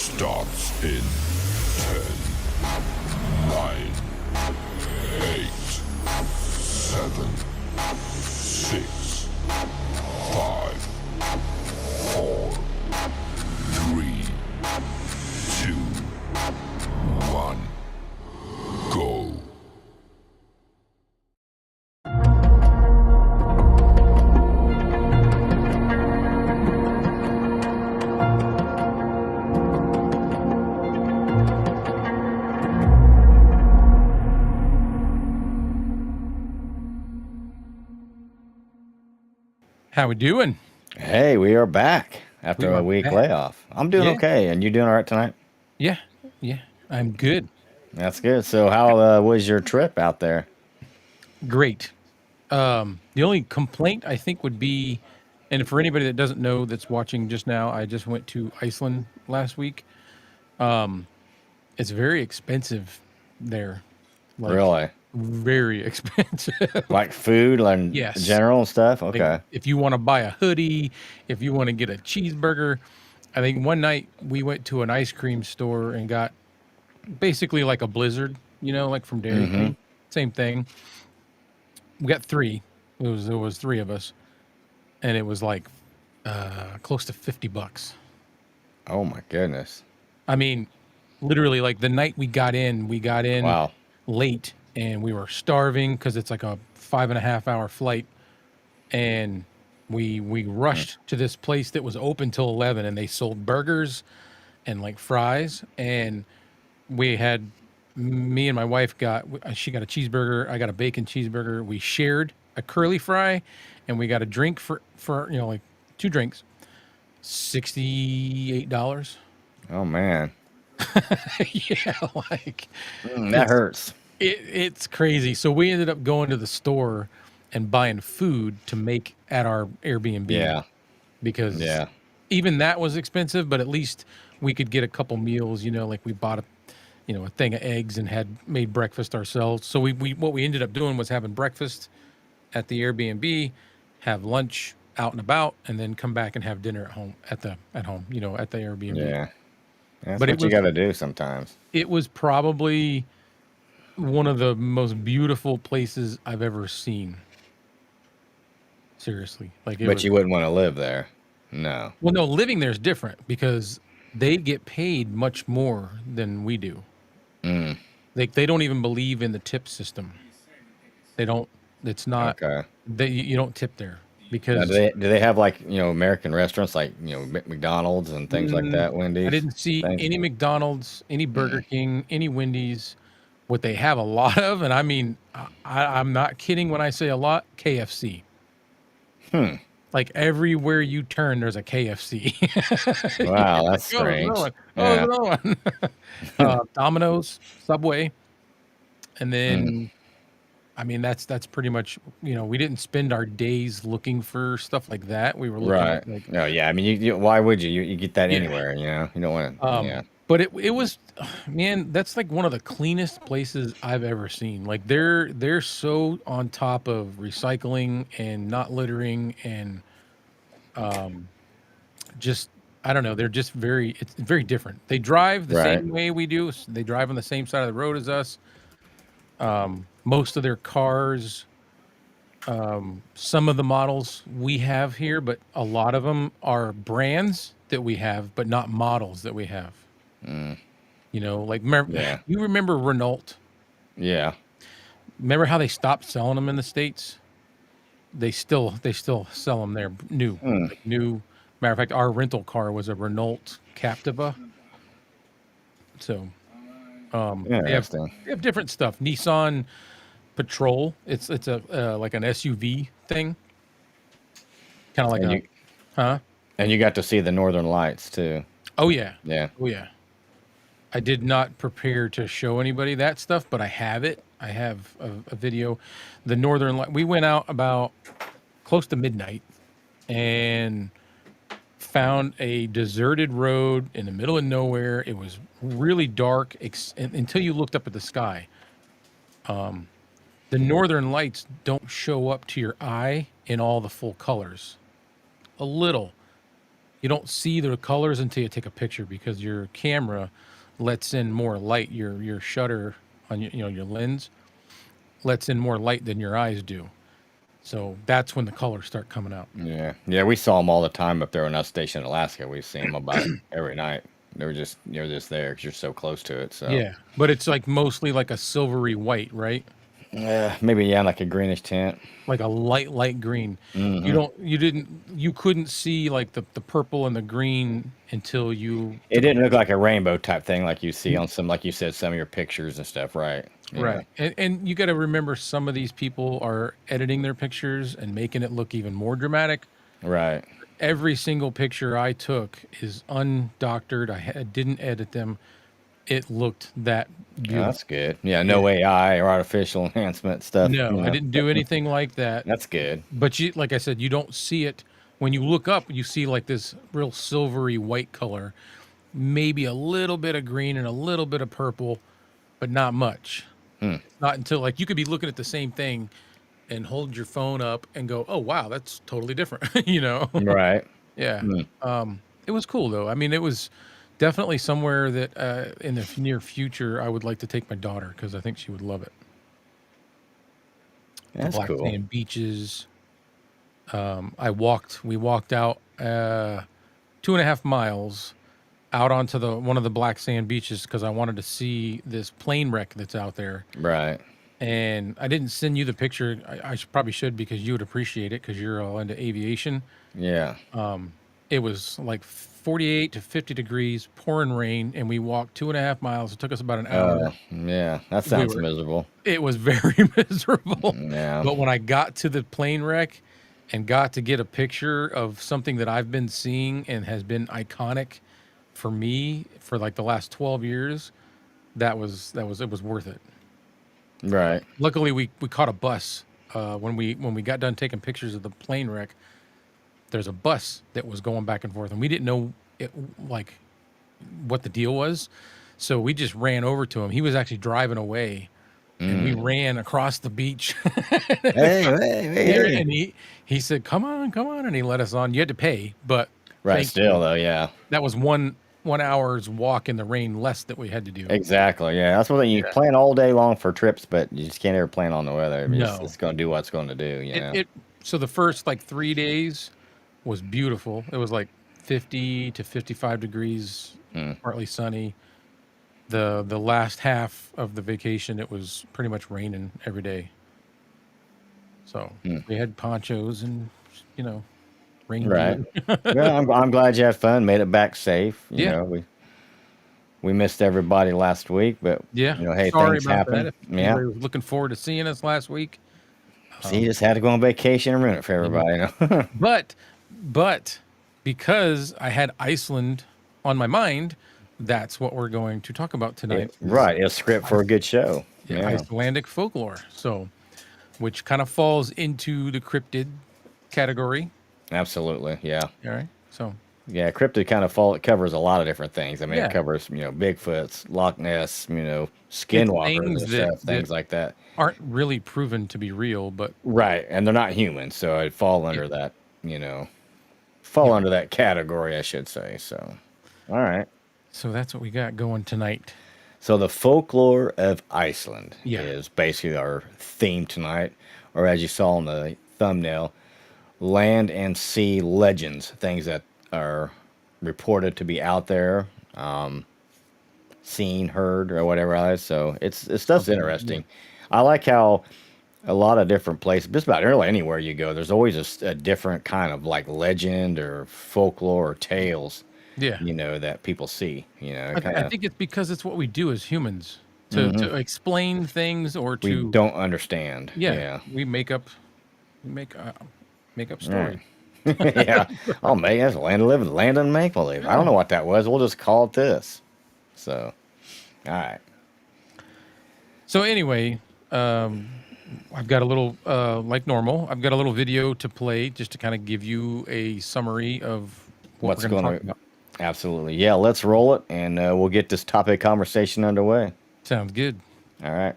starts in 10, 9, 8, 7, 6, 5, 4, 3, 2, 1, go. How we doing? Hey, we are back after We a are week back. layoff. I'm doing Yeah, okay, and you doing all right tonight? yeah, I'm good. That's good. So, how was your trip out there? Great. The only complaint I think would be, and for anybody that doesn't know that's watching just now, I just went to Iceland last week. Um, it's very expensive there, like Really? very expensive. Like food and Yes. general stuff? Like Okay. if you want to buy a hoodie, if you want to get a cheeseburger, I think one night we went to an ice cream store and got basically like a Blizzard, like from Dairy Mm-hmm. Queen. Same thing. We got three. There was three of us, and it was like close to $50. Oh my goodness. I mean, literally, like the night we got in Wow. late, and we were starving because it's like a 5.5 hour flight, and we Mm. rushed to this place that was open till 11, and they sold burgers and like fries, and we had me and my wife she got a cheeseburger, I got a bacon cheeseburger. We shared a curly fry, and we got a drink for like two drinks, $68. Oh man. Yeah, like That it's hurts. it's crazy. So we ended up going to the store and buying food to make at our Airbnb, Yeah. because Yeah. even that was expensive, but at least we could get a couple meals, like we bought a thing of eggs and had made breakfast ourselves. So we what we ended up doing was having breakfast at the Airbnb, have lunch out and about, and then come back and have dinner at home, at the Airbnb. Yeah. That's But what you got to do sometimes. it was probably one of the most beautiful places I've ever seen. Seriously. Like it But was. you wouldn't want to live there. No. Well, no, living there is different because they get paid much more than we do. Mm. Like they don't even believe in the tip system. They don't. It's not. Okay. You don't tip there Now, because do they have like American restaurants like McDonald's and things like mm, that, I Wendy's didn't see things? any McDonald's, any Burger Mm. King, any Wendy's. What they have a lot of, and I mean, I'm not kidding when I say a lot, KFC. Hmm. Like everywhere you turn, there's a KFC. You're Wow, like, that's oh, there's another strange. one. Oh, Yeah. there's another one. Domino's, Subway, and Mm. then I mean that's pretty much, we didn't spend our days looking for stuff like that. We were looking at Right. like, No, yeah. I mean, why would you? You get that yeah. anywhere, You don't want to. Yeah. But it was, man, that's like one of the cleanest places I've ever seen. Like they're so on top of recycling and not littering and um just, I don't know, they're just it's very different. They drive the Right. same way we do. They drive on the same side of the road as us. Most of their cars, some of the models we have here, but a lot of them are brands that we have, but not models that we have. Mm. Like Yeah. you remember Renault? Yeah. Remember how they stopped selling them in the States? They still sell them there new. Mm. Like new. Matter of fact, our rental car was a Renault Captiva. So Interesting. they have different stuff. Nissan Patrol. It's a like an SUV thing, kind of like And a, you huh? and you got to see the Northern Lights too. Oh yeah, Yeah. oh yeah. I did not prepare to show anybody that stuff, but I have it. I have a video. The Northern Light. We went out about close to midnight and found a deserted road in the middle of nowhere. It was really dark until you looked up at the sky. The Northern Lights don't show up to your eye in all the full colors. A little. you don't see the colors until you take a picture because your camera lets in more light. Your shutter on your lens lets in more light than your eyes do. So that's when the colors start coming out. Yeah, yeah, we saw them all the time up there on us station in Alaska. We see them about every night. They're just there because you're so close to it. So Yeah, but it's like mostly like a silvery white, right? yeah, maybe yeah, like a greenish tint. Like a light green. Hmm. You couldn't see like the purple and the green until you It took a didn't look picture. like a rainbow type thing like you see on some, like you said, some of your pictures and stuff, right? Yeah, Right. And you got to remember some of these people are editing their pictures and making it look even more dramatic. right. Every single picture I took is undoctored. I didn't edit them. It looked that Oh, beautiful. that's good. Yeah, Yeah. no AI or artificial enhancement stuff. No, I didn't do anything like that. That's good. But like I said, you don't see it when you look up. You see like this real silvery white color, maybe a little bit of green and a little bit of purple, but not much. Hmm. It's not until like you could be looking at the same thing and hold your phone up and go, "Oh wow, that's totally different." Right. Yeah. Hmm. It was cool though. I mean, it was definitely somewhere that in the near future I would like to take my daughter because I think she would love it. The That's black cool. sand beaches. We walked out 2.5 miles out onto the one of the black sand beaches because I wanted to see this plane wreck that's out there. Right. And I didn't send you the picture. I probably should because you would appreciate it because you're all into aviation. Yeah. It was like 48 to 50 degrees, pouring rain, and we walked 2.5 miles. It took us about an hour. Yeah. That We sounds were miserable. It was very miserable. Yeah. But when I got to the plane wreck and got to get a picture of something that I've been seeing and has been iconic for me for like the last 12 years, it was worth it. Right. Luckily we caught a bus when we got done taking pictures of the plane wreck. There's a bus that was going back and forth and we didn't know like what the deal was. So we just ran over to him. He was actually driving away and we ran across the beach. Hey, hey, hey, There, hey. and he said, "Come on, come on," and he let us on. You had to pay, but Right. Still, thankfully, though, yeah. that was one hour's walk in the rain less that we had to do. Exactly. Yeah. That's what you Yeah. plan all day long for trips, but you just can't ever plan on the weather. It's No, going to do what it's going to do, it so the first like 3 days was beautiful. It was like 50 to 55 degrees, Hmm. partly sunny. The last half of the vacation, it was pretty much raining every day. So Hmm. we had ponchos and rain Right. gear. Yeah. I'm glad you had fun, made it back safe. Yeah. We missed everybody last week, but Yeah, hey, sorry things about that. happen. If Yeah. anybody was looking forward to seeing us last week, So you just had to go on vacation and ruin it for yeah. everybody, you know? But because I had Iceland on my mind, that's what we're going to talk about tonight. Is Right. It's a script for a good show. yeah, Yeah. Icelandic folklore. So, which kind of falls into the cryptid category. Absolutely. Yeah. All right. So, Yeah. Cryptid it covers a lot of different things. I mean, it yeah, covers, Bigfoots, Loch Ness, it's skinwalkers things and that stuff, things like that. aren't really proven to be real, but Right. And they're not human. So I'd fall yeah, under that, yep. category, I should say. So, all right. So that's what we got going tonight. So the folklore of Iceland Yeah. is basically our theme tonight, or as you saw in the thumbnail, land and sea legends, things that are reported to be out there, seen, heard, or whatever else. So it's stuff's Something. Yeah. interesting. I like how a lot of different places, just about really anywhere you go, there's always a different kind of like legend or folklore or tales, Yeah. that people see. I Kind of. think it's because it's what we do as humans Hmm. to explain things or We to don't understand. yeah Yeah. we we make up Right. stories. Yeah. Oh, man, that's land of living, land of make believe. I don't Yeah. know what that was. We'll just call it this. So, all right. So anyway, I've got a little like normal. I've got a little video to play just to kind of give you a summary of what What's we're going to going talk to about. absolutely? Yeah. Let's roll it, and we'll get this topic conversation underway. Sounds good. All right.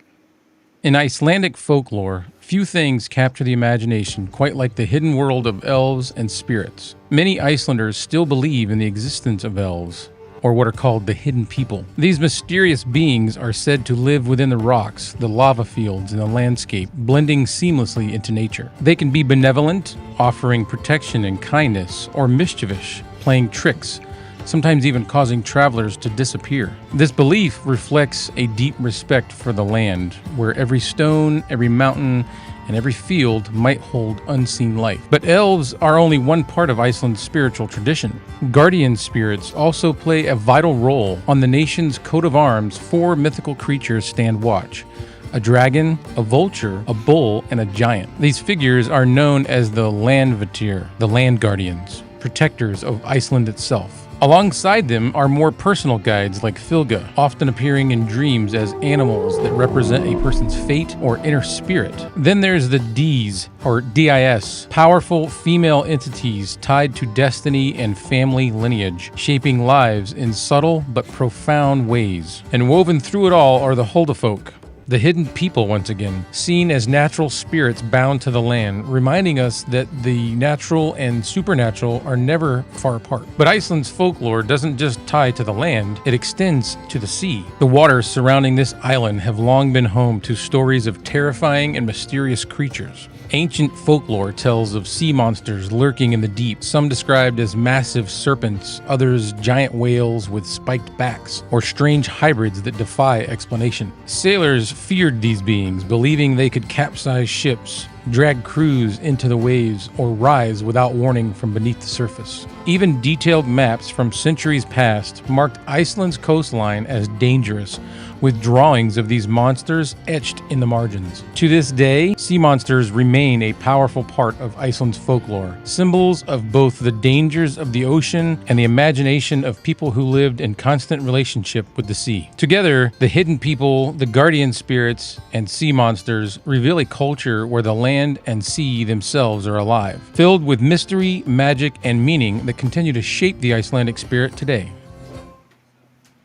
In Icelandic folklore, few things capture the imagination quite like the hidden world of elves and spirits. Many Icelanders still believe in the existence of elves, or what are called the hidden people. These mysterious beings are said to live within the rocks, the lava fields, and the landscape, blending seamlessly into nature. They can be benevolent, offering protection and kindness, or mischievous, playing tricks, sometimes even causing travelers to disappear. This belief reflects a deep respect for the land, where every stone, every mountain, and every field might hold unseen life. But elves are only one part of Iceland's spiritual tradition. Guardian spirits also play a vital role. On the nation's coat of arms, 4 mythical creatures stand watch: a dragon, a vulture, a bull, and a giant. These figures are known as the Landvatir, the land guardians, protectors of Iceland itself. Alongside them are more personal guides like Filga, often appearing in dreams as animals that represent a person's fate or inner spirit. Then there's the Ds, or DIS, powerful female entities tied to destiny and family lineage, shaping lives in subtle but profound ways. And woven through it all are the Huldafolk, the hidden people once again, seen as natural spirits bound to the land, reminding us that the natural and supernatural are never far apart. But Iceland's folklore doesn't just tie to the land, it extends to the sea. The waters surrounding this island have long been home to stories of terrifying and mysterious creatures. Ancient folklore tells of sea monsters lurking in the deep, some described as massive serpents, others giant whales with spiked backs, or strange hybrids that defy explanation. Sailors feared these beings, believing they could capsize ships, drag crews into the waves, or rise without warning from beneath the surface. Even detailed maps from centuries past marked Iceland's coastline as dangerous, with drawings of these monsters etched in the margins. To this day, sea monsters remain a powerful part of Iceland's folklore, symbols of both the dangers of the ocean and the imagination of people who lived in constant relationship with the sea. Together, the hidden people, the guardian spirits, and sea monsters reveal a culture where the land and sea themselves are alive, filled with mystery, magic, and meaning that continue to shape the Icelandic spirit today.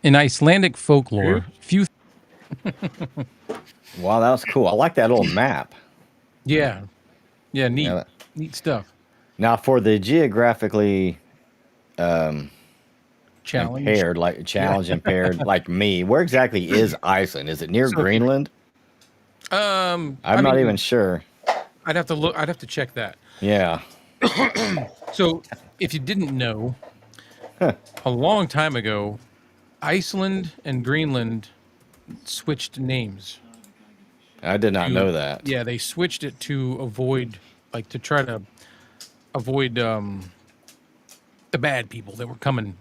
In Icelandic folklore, few... Wow, that was cool. I like that little map. Yeah, neat. Yeah. Neat stuff. Now, for the geographically Challenge. impaired, like challenge impaired, like me, where exactly is Iceland? Is it near So- Greenland? I'm not even sure. I'd have to look. I'd have to check that. Yeah. So, if you didn't know, a long time ago, Iceland and Greenland switched names. I did not know that. Yeah, they switched it to avoid, like, to try to avoid the bad people that were coming.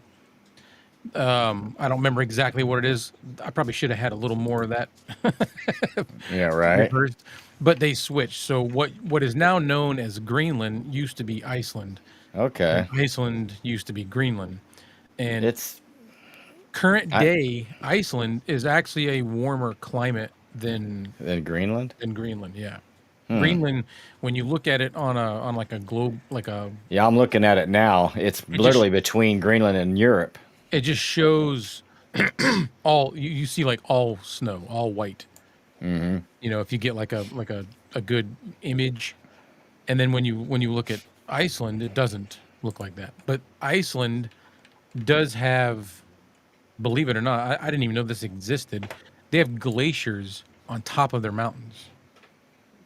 I don't remember exactly what it is. I probably should have had a little more of that. Yeah, right. First, but they switched. So what is now known as Greenland used to be Iceland. Okay. And Iceland used to be Greenland. And It's current day Iceland is actually a warmer climate than in Greenland. Greenland. Yeah. Greenland, when you look at it on like a globe, like a, Yeah, I'm looking at it now. It's literally between Greenland and Europe. it just shows all you see, like all snow, all white. Mm-hmm. You know, if you get like a good image, and then when you look at Iceland, it doesn't look like that. But Iceland does have, believe it or not, I didn't even know this existed. They have glaciers on top of their mountains.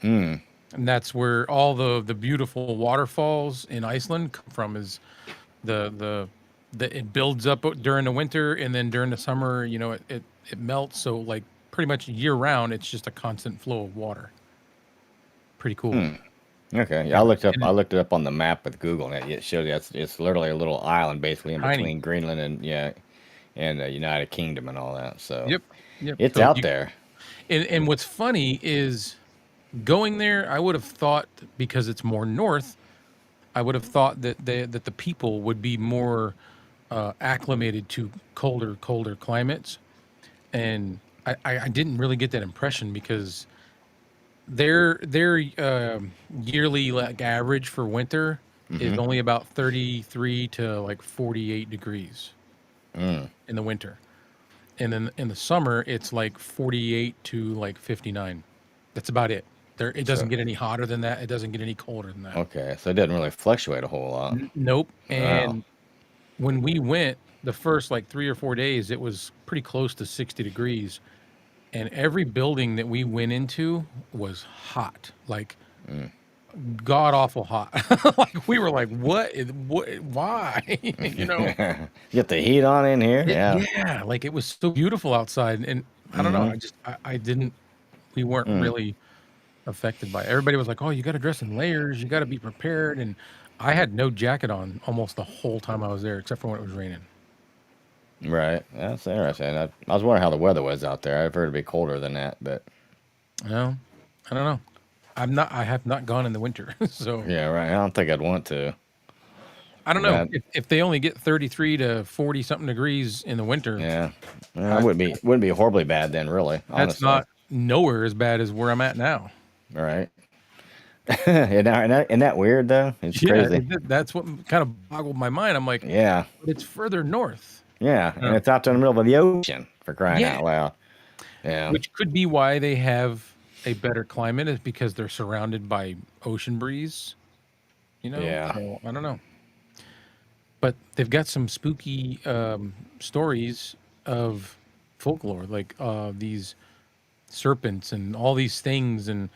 And that's where all the beautiful waterfalls in Iceland come from. Is the it builds up during the winter, and then during the summer, you know, it melts. So like pretty much year round, it's just a constant flow of water. Pretty cool. Okay, yeah, I looked it up on the map with Google, and it showed you it's literally a little island basically in Tiny. between Greenland and the United Kingdom and all that. So Yep. it's So out there. And what's funny is going there, I would have thought, because it's more north, I would have thought that the people would be more acclimated to colder climates, and I didn't really get that impression because their yearly like average for winter is only about 33 to like 48 degrees in the winter, and then in the summer it's like 48 to like 59. That's about it. It doesn't So get any hotter than that. It doesn't get any colder than that. okay, so it doesn't really fluctuate a whole lot. Nope. Wow. And when we went the first like 3 or 4 days, it was pretty close to 60 degrees. And every building that we went into was hot, like god awful hot. Like we were like, what, why? You know? Get the heat on in here. Yeah. Yeah, like it was so beautiful outside. And I don't know, Mm-hmm. I didn't, we weren't really affected by it. Everybody was like, oh, you got to dress in layers, you got to be prepared. And I had no jacket on almost the whole time I was there, except for when it was raining. Right. That's interesting. I was wondering how the weather was out there. I've heard it'd be colder than that, but No, I don't know. I have not gone in the winter. So yeah, right. I don't think I'd want to. I don't know That if they only get 33 to 40 something degrees in the winter. yeah. Well, I, it wouldn't be horribly bad then, really, that's honestly. not nowhere as bad as where I'm at now. Right. Isn't that weird though? It's Yeah, crazy. that's what kind of boggled my mind. I'm like, Yeah. but it's further north. Yeah. You And know? it's out there in the middle of the ocean for crying Yeah, out loud. Yeah. which could be why they have a better climate is because they're surrounded by ocean breeze. You know, Yeah. so I don't know. But they've got some spooky stories of folklore, like these serpents and all these things. And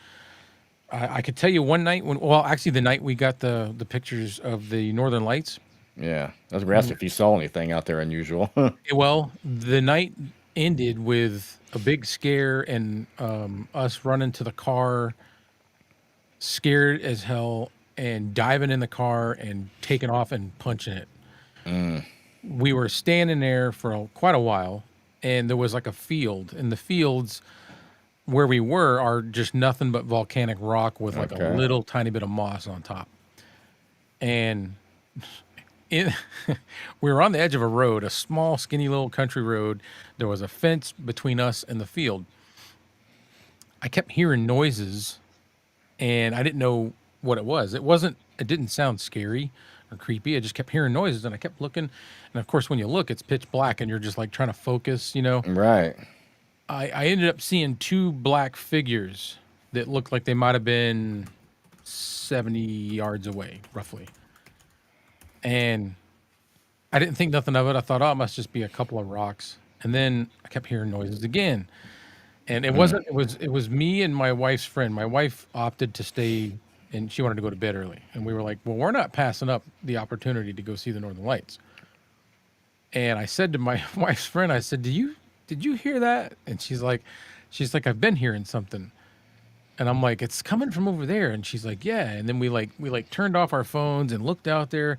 I could tell you one night when, well, actually the night we got the pictures of the Northern Lights. Yeah. I was gonna ask if you saw anything out there unusual. Well, the night ended with a big scare and us running to the car, scared as hell, and diving in the car and taking off and punching it. We were standing there for quite a while, and there was like a field, and the fields where we were are just nothing but volcanic rock with like a Okay. little tiny bit of moss on top. And it, we were on the edge of a road, a small, skinny little country road. There was a fence between us and the field. I kept hearing noises, and I didn't know what it was. It didn't sound scary or creepy. I just kept hearing noises, and I kept looking. And of course, when you look, it's pitch black, and you're just like trying to focus, you know. Right. I ended up seeing two black figures that looked like they might have been 70 yards away, roughly. And I didn't think nothing of it. I thought, oh, it must just be a couple of rocks. And then I kept hearing noises again. And it wasn't, it was me and my wife's friend. My wife opted to stay and she wanted to go to bed early. And we were like, well, we're not passing up the opportunity to go see the Northern Lights. And I said to my wife's friend, I said, did you hear that? And she's like, I've been hearing something. And I'm like, it's coming from over there. And she's like, yeah. And then we turned off our phones and looked out there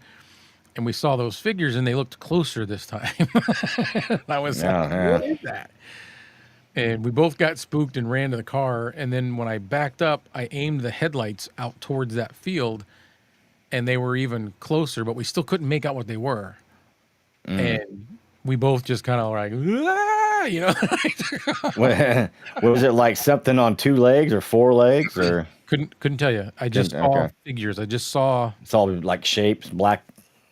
and we saw those figures and they looked closer this time. And I was Yeah. like, Yeah. what is that? And we both got spooked and ran to the car. And then when I backed up, I aimed the headlights out towards that field and they were even closer, but we still couldn't make out what they were. And we both just kind of like, "Ah," you know, What was it like? Something on two legs or four legs or couldn't tell you. I just Couldn't- saw okay. figures. I just saw, it's all like shapes, black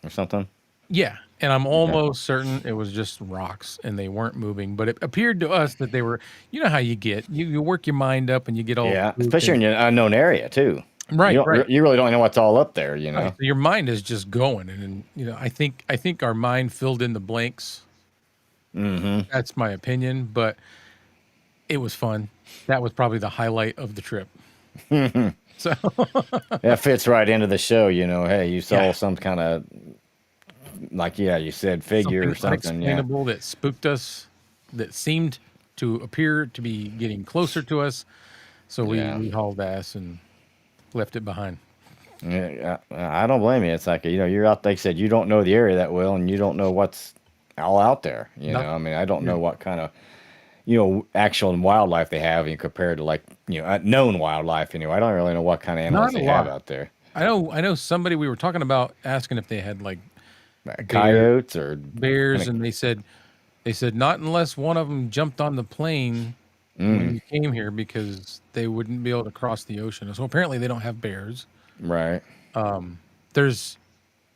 or something? yeah. And I'm almost certain it was just rocks and they weren't moving, but it appeared to us that they were, you know how you get, you work your mind up and you get all, Yeah, spooked especially in and- an unknown area too. right, You don't, right. you really don't know what's all up there, you Right. know. So your mind is just going. And, you know, I think our mind filled in the blanks. Mm-hmm. That's my opinion, but it was fun. That was probably the highlight of the trip. So That fits right into the show, you know. Hey, you saw Yeah. some kind of like, yeah, you said figure or something. Yeah. unexplainable that spooked us, that seemed to appear to be getting closer to us. So Yeah. we hauled ass and left it behind. Yeah, I don't blame you. It's like, you know, you're out, like I said, you don't know the area that well and you don't know what's all out there. You know, I mean, I don't know what kind of, you know, actual wildlife they have compared to like, you know, known wildlife. Anyway, I don't really know what kind of animals Not a they have lot. out there. I know somebody we were talking about asking if they had like Like coyotes or bears, kinda- and they said not unless one of them jumped on the plane when you came here because they wouldn't be able to cross the ocean. So apparently they don't have bears. right. There's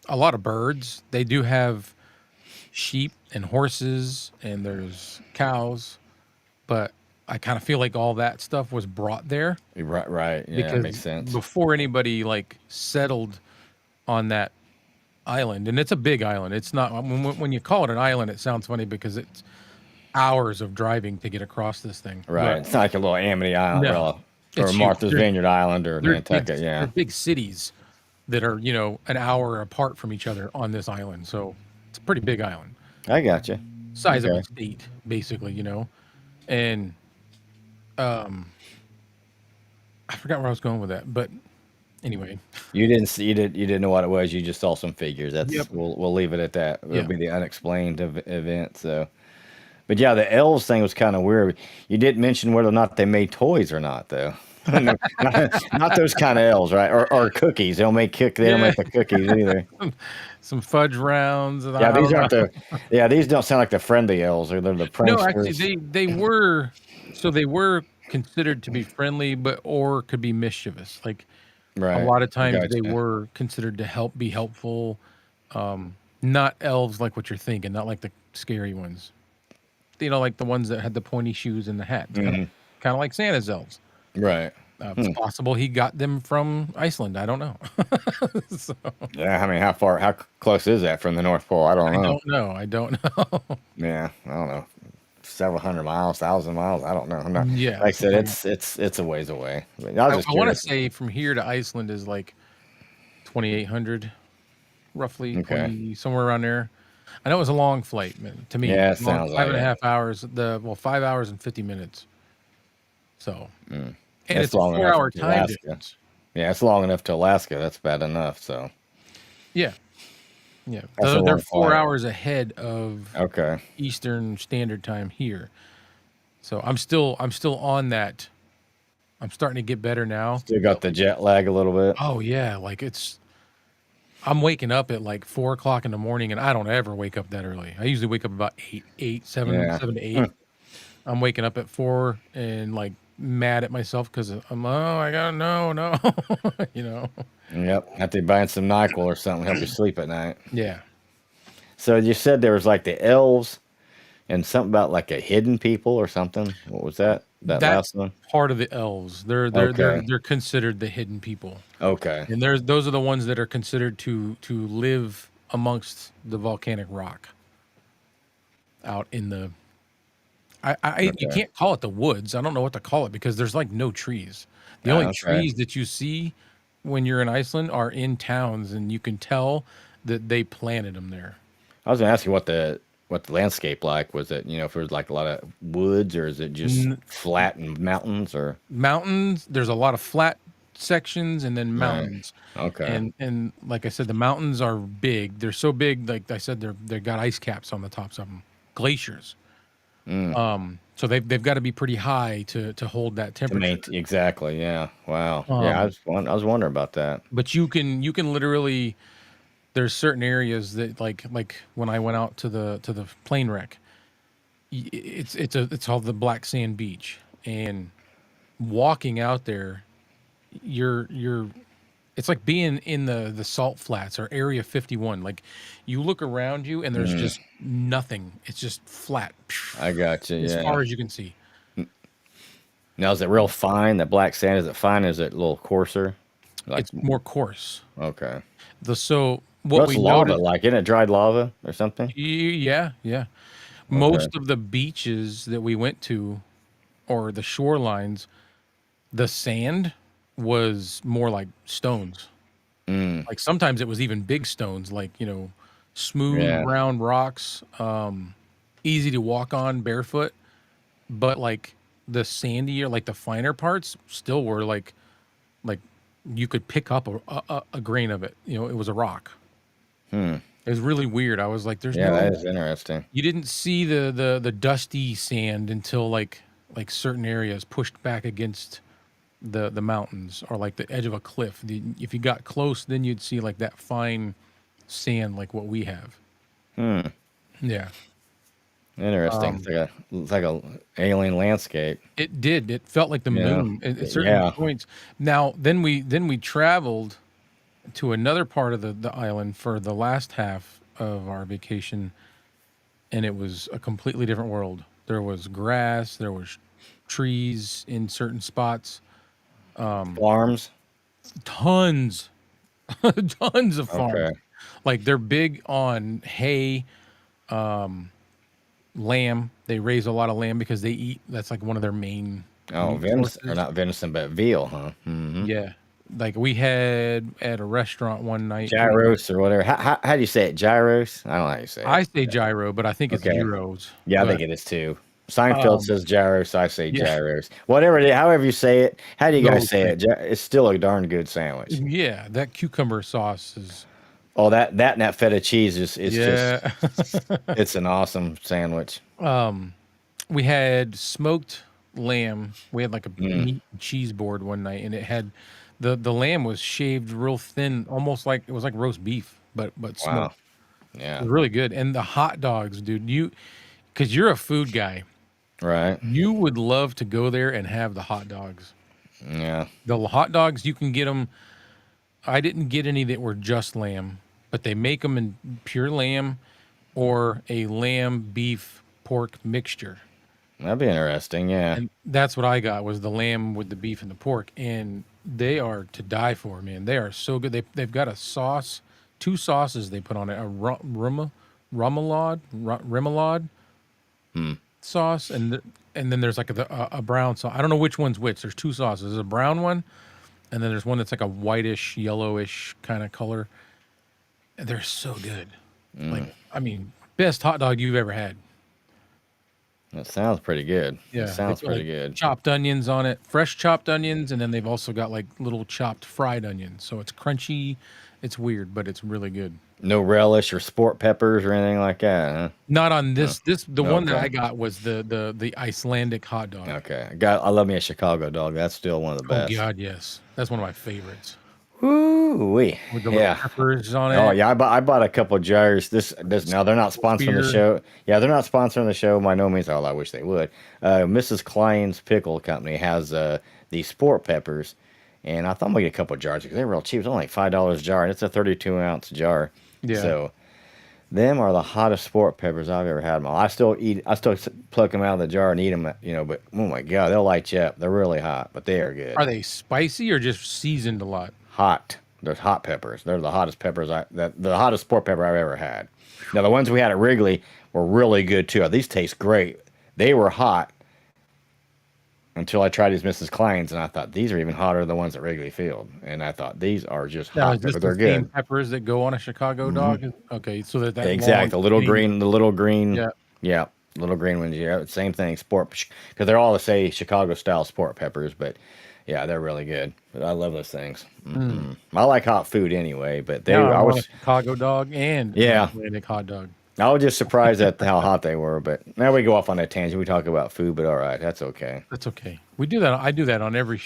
a lot of birds. They do have sheep and horses, and there's cows, but I kind of feel like all that stuff was brought there Right, right. Yeah, because makes sense. before anybody like settled on that island, and it's a big island. It's not when you call it an island, it sounds funny because it's hours of driving to get across this thing. Right. But It's not like a little Amity Island, no, well, or it's huge. Martha's Vineyard Island or Nantucket. They're Yeah, big cities that are an hour apart from each other on this island. So it's a pretty big island, I got you. size of Okay. a state, basically. And I forgot where I was going with that, but anyway, You didn't see you didn't know what it was. You just saw some figures. yep, We'll leave it at that. It'll yeah. be the unexplained event. So, but yeah, the elves thing was kind of weird. You didn't mention whether or not they made toys or not, though. No, not those kind of elves, right? Or cookies. They don't make They don't Yeah, make the cookies either. some fudge rounds. And Yeah, I these don't know. aren't the. Yeah, these don't sound like the friendly elves. They're the No, actually, pranksters. they were so they were considered to be friendly, but or could be mischievous. Like a Right. lot of I times they gotcha. were considered to be helpful. Not elves like what you're thinking, not like the scary ones. Like the ones that had the pointy shoes and the hat. Kind of like Santa's elves. Right. It's possible he got them from Iceland. I don't know. So, Yeah. I mean, how close is that from the North Pole? I don't I know. don't know. I don't know. Yeah, I don't know. Several hundred miles, 1,000 miles. I don't know. I'm not. Yeah, Like I said, something like it's a ways away. I mean, I was I just want to curious. say from here to Iceland is like 2,800, roughly Okay. 20, somewhere around there. I know it was a long flight, man. To me, Yeah, it long, sounds five like and a it. half hours. 5 hours and 50 minutes. So, and That's it's a long enough 4 hour to time Alaska. difference. Yeah, it's long enough to Alaska. That's bad enough. So Yeah, yeah. that's a They're long 4 hours flight. ahead of Okay. Eastern Standard Time here. So I'm still on that. I'm starting to get better now. Still got the jet lag a little bit. Oh yeah, like I'm waking up at like 4 o'clock in the morning, and I don't ever wake up that early. I usually wake up about 8, 7, Yeah. 7 to 8. I'm waking up at 4 and like mad at myself because I gotta no. you know. Yep. Have to be buying some NyQuil or something to help you sleep at night. Yeah. So you said there was like the elves and something about like a hidden people or something. What was that? That That's last one? part of the elves. Okay. They're considered the hidden people. Okay. And those are the ones that are considered to live amongst the volcanic rock out in the you Okay. can't call it the woods. I don't know what to call it because there's like no trees. The only Okay. trees that you see when you're in Iceland are in towns, and you can tell that they planted them there. I was gonna ask you what the landscape like was. It if there's like a lot of woods or is it just N- flat and mountains or Mountains, there's a lot of flat sections and then right? mountains. Okay. And like I said, the mountains are big. They're so big, like I said, they got ice caps on the tops of them, glaciers. Mm. So they've got to be pretty high to hold that To temperature. maintain exactly. Yeah. Wow. Yeah. Um, I was wondering about that. but you can literally there's certain areas that like when I went out to the plane wreck, it's called the Black Sand Beach, and walking out there, you're it's like being in the salt flats or area 51. Like you look around you and there's Mm. just nothing. It's just flat I got you. as Yeah. far as you can see. Now is it real fine? That black sand is it fine? Is it a little coarser? Like It's more coarse. okay. So what What's we lava noticed, like? Isn't it dried lava or something? yeah. Okay. Most of the beaches that we went to or the shorelines, the sand was more like stones. Mm. Like sometimes it was even big stones, like, smooth Yeah. round rocks, easy to walk on barefoot. But like the sandier, like the finer parts still were like you could pick up a grain of it. It was a rock. Hmm. It was really weird. I was like, there's Yeah, that no, is interesting. you didn't see the dusty sand until like certain areas pushed back against the mountains or like the edge of a cliff. If you got close, then you'd see like that fine sand like what we have. Hmm. Yeah. Interesting. Um, It's like a alien landscape. it did. It felt like the Yeah. moon at certain Yeah. points. Now, then we traveled to another part of the island for the last half of our vacation, and it was a completely different world. There was grass, there was trees in certain spots. Farms. Tons, tons of farms. Okay. Like they're big on hay, lamb. They raise a lot of lamb because they eat. That's like one of their main Oh, meat venison, or sources. not venison, but veal, huh? Yeah. Like we had at a restaurant one night. Gyros or whatever. How do you say it? Gyros? I don't know how you say I it. say gyro, but I think it's Okay. gyros. Yeah, I think But it is too. Seinfeld um, says gyros. I say yeah, gyros. Whatever it is, however you say it. How do you guys those say things. it? It's still a darn good sandwich. Yeah, that cucumber sauce is. Oh, that and that feta cheese is just Yeah. it's an awesome sandwich. We had smoked lamb. We had like a Mm, meat and cheese board one night, and it had the lamb was shaved real thin, almost like it was like roast beef, but wow. smoked. It Yeah. was really good. And the hot dogs, dude, because you're a food guy, Right. you would love to go there and have the hot dogs. Yeah. The hot dogs, you can get them. I didn't get any that were just lamb, but they make them in pure lamb or a lamb beef pork mixture. That'd be interesting. Yeah. And that's what I got was the lamb with the beef and the pork, and they are to die for, man. They are so good. They've got a sauce, two sauces they put on it: a remoulade sauce, and then there's like a brown sauce. I don't know which one's which. There's two sauces. There's a brown one, and then there's one that's like a whitish, yellowish kind of color. And they're so good. Like, I mean, best hot dog you've ever had. That sounds pretty good. Yeah, It they sounds put, pretty like, good. chopped onions on it, fresh chopped onions, and then they've also got like little chopped fried onions. So it's crunchy. It's weird, but it's really good. No relish or sport peppers or anything like that, Not on this. The one that Okay. I got was the Icelandic hot dog. huh? Okay. I love me a Chicago dog. That's still one of the Oh best. God, yes, that's one of my favorites Woo-wee. with the little Yeah. peppers on it. Oh yeah, I bought a couple of jars. This now they're not sponsoring the Beer. show. Yeah, they're not sponsoring the show by no means. Oh, I wish they would. Mrs. Klein's Pickle Company has these sport peppers, and I thought I'm gonna get a couple of jars because they're real cheap. It's only like $5 a jar, and it's a 32-ounce jar. Yeah. So them are the hottest sport peppers I've ever had. I still pluck them out of the jar and eat them. You know, but oh my god, they'll light you up. They're really hot, but they are good. Are they spicy or just seasoned a lot? Hot. They're hot peppers. They're the hottest peppers the hottest sport pepper I've ever had. Now the ones we had at Wrigley were really good too. These taste great. They were hot until I tried these Mrs. Klein's and I thought these are even hotter than the ones at Wrigley Field. And I thought these are just Now, hot is this peppers. They're the same good. peppers that go on a Chicago dog? Okay, so that Exactly. long, The little green. Yeah. Yeah. Little green ones. Yeah. Same thing. Sport because they're all the say Chicago style sport peppers, but yeah, they're really good. But I love those things. I like hot food anyway, but Now I I want a was Chicago dog and Yeah. an Atlantic hot dog. I was just surprised at how hot they were, but now we go off on a tangent. We talk about food, but all right, that's okay. That's okay. We do that. I do that on every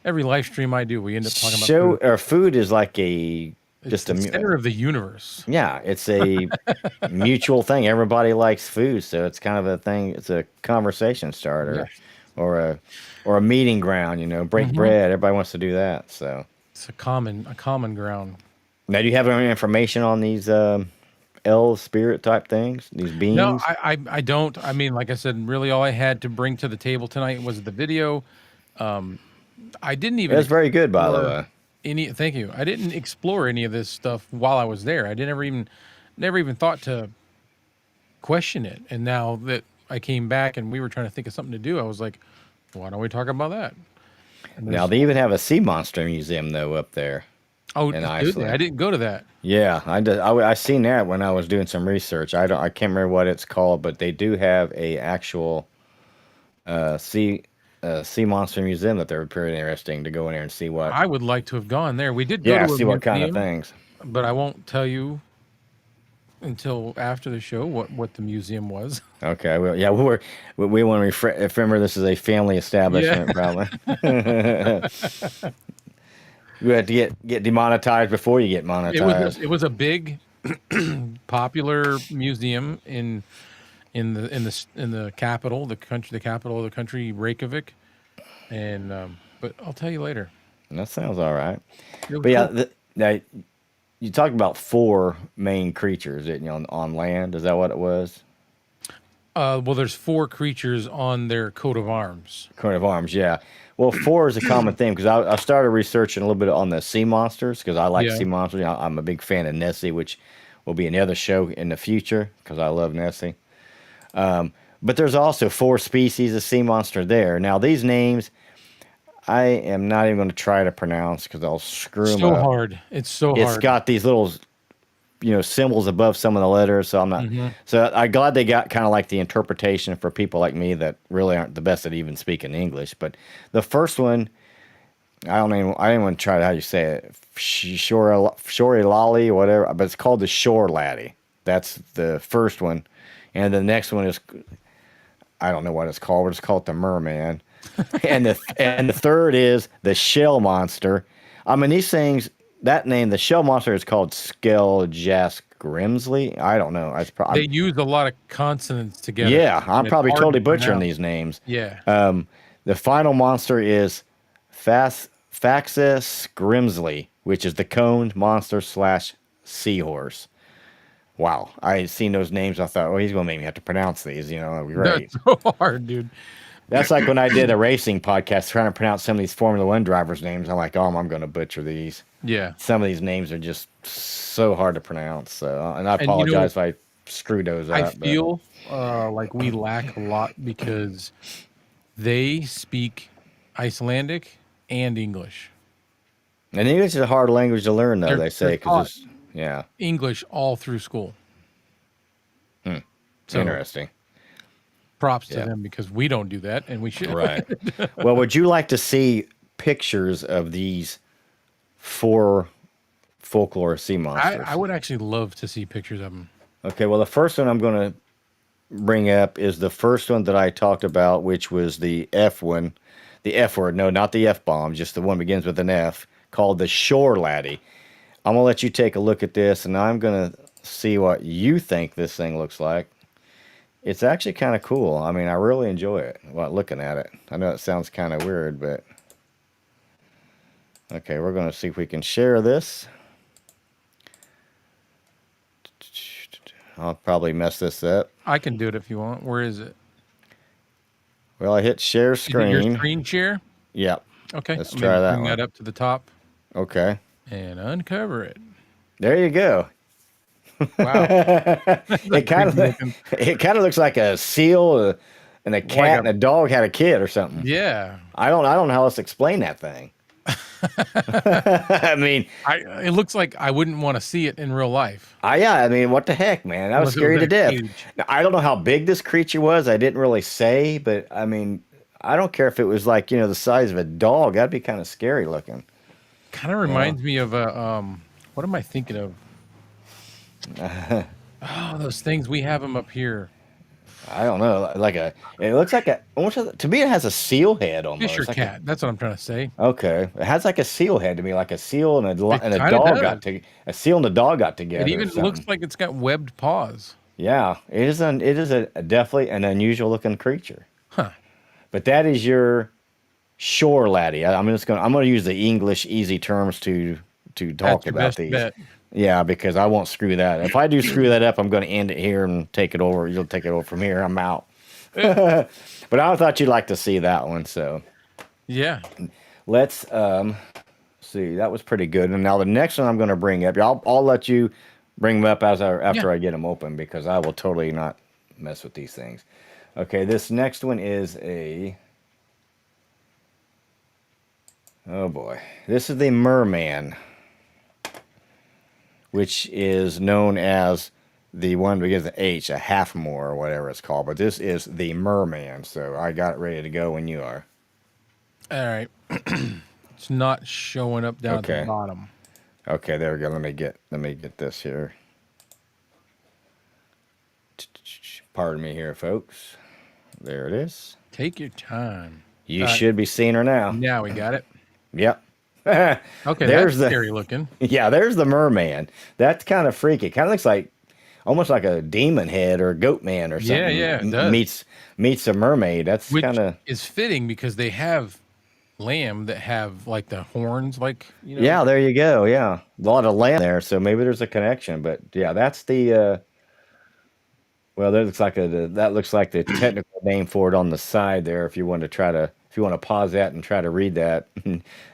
live stream I do. We end up talking about Show food. or food is like a It's just the a center of the universe. yeah, it's a mutual thing. Everybody likes food, so it's kind of a thing. It's a conversation starter, Yes. or a meeting ground. You know, break bread. Everybody wants to do that. So It's a common ground. now, do you have any information on these elves spirit type things? These beings? No, I don't. I mean, like I said, really all I had to bring to the table tonight was the video. I didn't even That's very good, by the explore way. thank you. I didn't explore any of this stuff while I was there. I didn't never even thought to question it. And now that I came back and we were trying to think of something to do, I was like, why don't we talk about that? And Now they even have a sea monster museum though up there. oh, in do they? Iceland. I didn't go to that. Yeah, I seen that when I was doing some research. I can't remember what it's called, but they do have a actual sea monster museum that they're pretty interesting to go in there and see what. I would like to have gone there. We did go Yeah, to a see what kind of museum, things. but I won't tell you until after the show what the museum was. Okay, well, yeah, we want to remember this is a family establishment, probably. You have to get demonetized before you get monetized. It was a big, popular museum in the capital, the capital of the country, Reykjavik, and but I'll tell you later. That sounds all right. It was But yeah, cool. now you talked about four main creatures, didn't you, on land? Is that what it was? Well, there's 4 creatures on their coat of arms. Coat of arms, yeah. Well, 4 is a common theme because I started researching a little bit on the sea monsters because I like Yeah. sea monsters. I'm a big fan of Nessie, which will be another show in the future because I love Nessie. But there's also 4 species of sea monster there. Now, these names, I am not even going to try to pronounce because I'll screw them So up. hard. It's so It's hard. got these little, symbols above some of the letters, so I'm not. Hmm. So I'm glad they got kind of like the interpretation for people like me that really aren't the best at even speaking English. But the first one, I didn't want to try how you say it. Shore lolly or whatever, but it's called the shore laddie. That's the first one. And the next one is, I don't know what it's called, but it's called the merman. And the third is the shell monster. I mean, these things, that name, the shell monster is called Skeljask Grimsley. I don't know. They use a lot of consonants together. Yeah, I'm and it's probably hard totally to butchering pronounce. these names. Yeah. The final monster is Faxus Grimsley, which is the coned monster / seahorse. Wow, I had seen those names. I thought, oh, he's going to make me have to pronounce these. That'd be great. That's so hard, dude. That's like when I did a racing podcast trying to pronounce some of these Formula One drivers' names. I'm like, oh, I'm going to butcher these. Yeah. Some of these names are just so hard to pronounce. So, and I And you know, apologize if I screwed those up. I but- feel like we lack a lot because they speak Icelandic and English. And English is a hard language to learn, though, They're- they say. they're Because yeah, English all through school. So interesting. props to Yeah. them because we don't do that and we should. Right. Well, would you like to see pictures of these 4 folklore sea monsters? I would actually love to see pictures of them. Okay, well, the first one I'm going to bring up is the first one that I talked about, which was the F one. The F word. No, not the F bomb, just the one begins with an F, called the shore laddie. I'm going to let you take a look at this, and I'm going to see what you think this thing looks like. It's actually kind of cool. I mean, I really enjoy it, looking at it. I know it sounds kind of weird, but... Okay, we're going to see if we can share this. I'll probably mess this up. I can do it if you want. Where is it? Well, I hit share Is it your screen. screen share? Yep. Okay. Let's let me try that bring one. that up to the top Okay. and uncover it. There you go. Wow. It kind of looks like a seal and a cat and a dog had a kid or something. Yeah. I don't know how else to explain that thing. I mean, It looks like I wouldn't want to see it in real life. I mean, what the heck, man? That was Unless it was scary in to a death. cage. Now, I don't know how big this creature was. I didn't really say, but I mean, I don't care if it was like, the size of a dog. That'd be kind of scary looking. Kind of reminds me of a what am I thinking of? Oh, those things we have them up here. I don't know. It looks like to me, it has a seal head almost. Fisher like cat. That's what I'm trying to say. Okay. It has like a seal head to me, like a seal and a kinda dog does. a seal and a dog got together. It or even looks something. like it's got webbed paws. Yeah, it is a definitely an unusual looking creature. Huh. But that is your shore laddie. I'm gonna use the English easy terms to talk That's your about best these. bet. Yeah, because I won't screw that. If I do screw that up, I'm going to end it here and take it over. You'll take it over from here. I'm out. But I thought you'd like to see that one, so Yeah. let's see. That was pretty good. And now the next one I'm going to bring up, I'll let you bring them up after I get them open because I will totally not mess with these things. Okay, this next one is oh boy, this is the merman, which is known as the one that begins with H, a half moor or whatever it's called. But this is the merman, so I got it ready to go when you are. All right. It's not showing up down at Okay. the bottom. Okay, there we go. Let me get this here. Pardon me here, folks. There it is. Take your time. You should be seeing her now. Now we got it. Yep. Okay, There's that's scary looking. Yeah, there's the merman. That's kind of freaky. Kind of looks like almost like a demon head or a goat man or something. Yeah, it does. Meets a mermaid. That's Which kind of is fitting because they have lamb that have like the horns, like yeah. There you go. Yeah, a lot of land there, so maybe there's a connection. But yeah, that's the Well, that looks like the technical name for it on the side there. If you want to if you want to pause that and try to read that,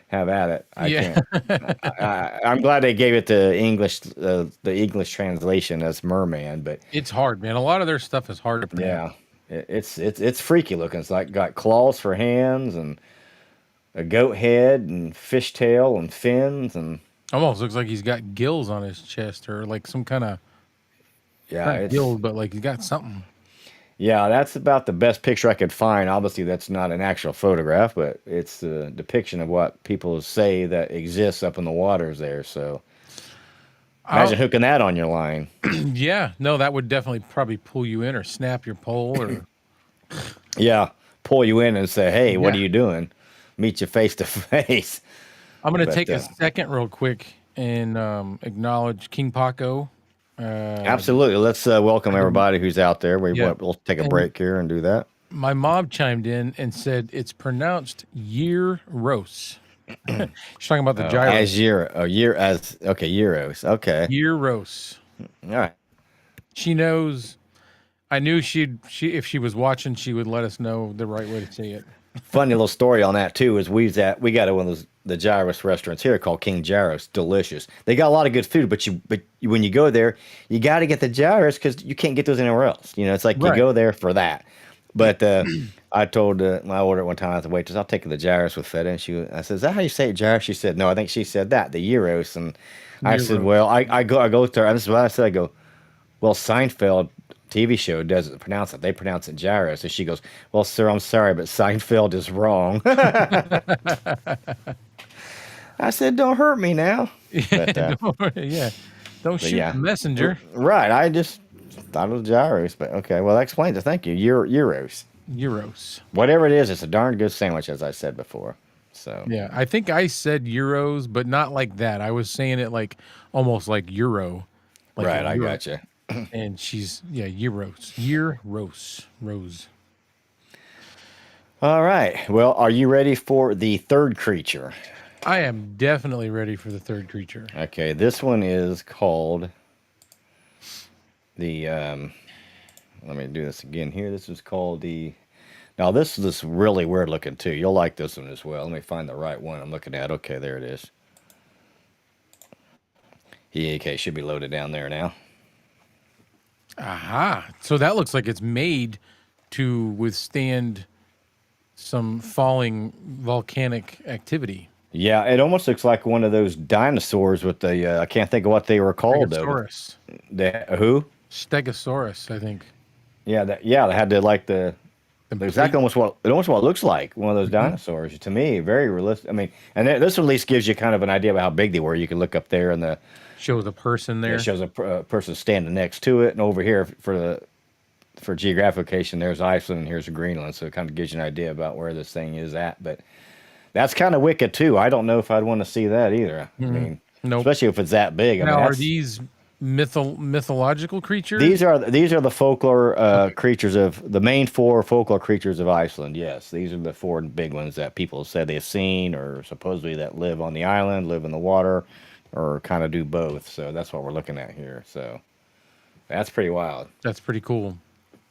have at it. I Yeah. can't. I'm glad they gave it the English translation as merman, but It's hard, man. A lot of their stuff is hard to pronounce. yeah, it's freaky looking. It's like got claws for hands and a goat head and fish tail and fins and Almost looks like he's got gills on his chest or like some kind of yeah, not gills, but like he's got something. yeah, that's about the best picture I could find. Obviously, that's not an actual photograph, but it's a depiction of what people say that exists up in the waters there. So imagine hooking that on your line. Yeah, no, that would definitely probably pull you in or snap your pole or Yeah, pull you in and say, "Hey, what yeah. are you doing?" Meet you face to face. I'm gonna But take a second real quick and acknowledge King Paco. absolutely, let's welcome everybody who's out there. Yeah, We'll take a and break here and do that. my mom chimed in and said it's pronounced year roast. She's talking about the gyro. As year, a year as okay, euros. Okay, Year roast. all right. She knows. I knew she if she was watching, she would let us know the right way to say it. Funny little story on that too is we got one of those the gyros restaurants here called King Gyros. Delicious. They got a lot of good food, but when you go there, you got to get the gyros because you can't get those anywhere else. You know, it's like you Right. go there for that. But I told my order one time at the waitress, I'll take the gyros with feta, and I said, "Is that how you say it, gyros?" She said, "No, I think she said that the euros." And I said, Gyros. "Well, I go to her. And this is what I said. I go, well, Seinfeld TV show doesn't pronounce it. They pronounce it gyros." And she goes, "Well, sir, I'm sorry, but Seinfeld is wrong." I said, "Don't hurt me now." But, Yeah, don't shoot yeah. the messenger. Right. I just thought it was gyros, but okay. Well, that explains it. Thank you. Euros. Euros. Whatever it is, it's a darn good sandwich, as I said before. So, Yeah, I think I said euros, but not like that. I was saying it like almost like euro. Like right. a I euro. got you. And she's euros. Year rose. All right. Well, are you ready for the third creature? I am definitely ready for the third creature. Okay. This one is called the, let me do this again here. This is called the, now this is really weird looking too. You'll like this one as well. Let me find the right one I'm looking at. Okay. There it is. Okay. Should be loaded down there now. Aha. So that looks like it's made to withstand some falling volcanic activity. Yeah, it almost looks like one of those dinosaurs with the I can't think of what they were called though. Stegosaurus. Who? Stegosaurus, I think. Yeah, they had the like the exactly almost what it looks like one of those dinosaurs to me. Very realistic. I mean, and this at least gives you kind of an idea of how big they were. You can look up there and Shows a person there. it shows a person standing next to it, and over here for geographic location, there's Iceland and here's Greenland, so it kind of gives you an idea about where this thing is at. But that's kind of wicked too. I don't know if I'd want to see that either. I mean, Nope. especially if it's that big. I Now, mean, are these mythological creatures? these are the folklore creatures of the main four folklore creatures of Iceland. Yes, these are the four big ones that people said they've seen or supposedly that live on the island, live in the water, or kind of do both. So that's what we're looking at here. So that's pretty wild. That's pretty cool.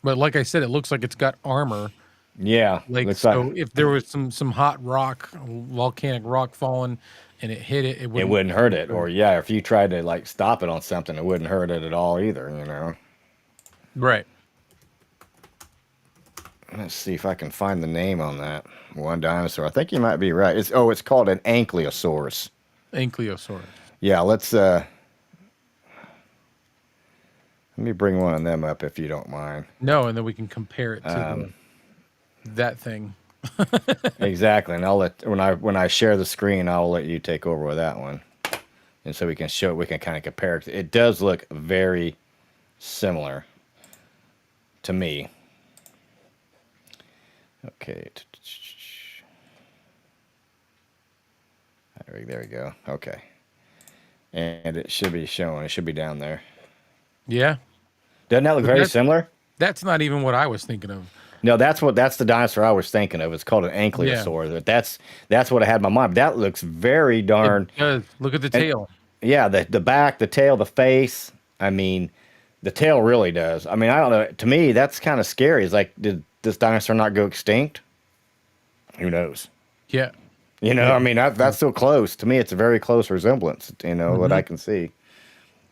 But like I said, it looks like it's got armor. Yeah, Like looks so, like if there was some hot rock, volcanic rock falling, and it hit it, it wouldn't hurt it. Or yeah, if you tried to like stop it on something, it wouldn't hurt it at all either. You know. Right. Let's see if I can find the name on that one dinosaur. I think you might be right. It's called an ankylosaurus. Ankylosaurus. Yeah, let me bring one of them up if you don't mind. No, and then we can compare it to that thing. Exactly, and I'll let when I share the screen, I'll let you take over with that one, and so we can kind of compare it. It does look very similar to me. Okay, there we go. Okay, and it should be showing. It should be down there. Yeah. Doesn't that look very similar? That's not even what I was thinking of. No, that's the dinosaur I was thinking of. It's called an ankylosaur. Yeah. That's what I had in my mind. That looks very darn. It does. Look at the tail. Yeah, the back, the tail, the face. I mean, The tail really does. I mean, I don't know. To me, that's kind of scary. It's like, did this dinosaur not go extinct? Who knows? Yeah. You know, Yeah. I mean, that's so close. To me, it's a very close resemblance, you know, what I can see.